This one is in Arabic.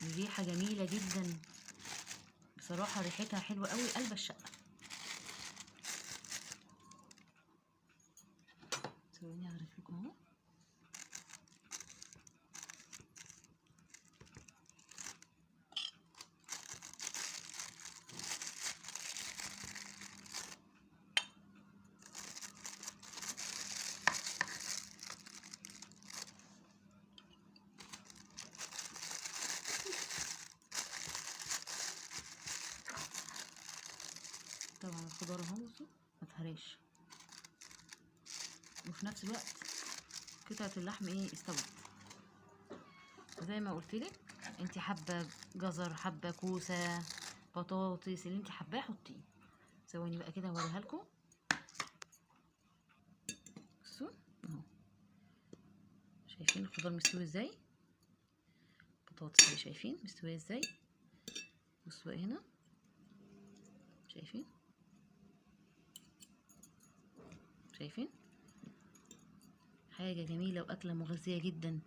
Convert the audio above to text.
الريحة جميلة جدا بصراحة، ريحتها حلوة قوي قلب الشقة. ثواني هعرف لكم اهو. طبعا الخضار اهو بصوا ما اتهراش، وفي نفس الوقت قطعة اللحم ايه استوت. زي ما قلتلك انتي حابة جزر، حابة كوسة، بطاطس، اللي انتي حباه حطيه. ثواني بقى كده هوريها لكم. بصوا اهو، شايفين الخضار مستوي ازاي؟ بطاطس اهي شايفين مستوية ازاي؟ بصوا بقى هنا شايفين، شايفين حاجة جميلة وأكلة مغذية جدا.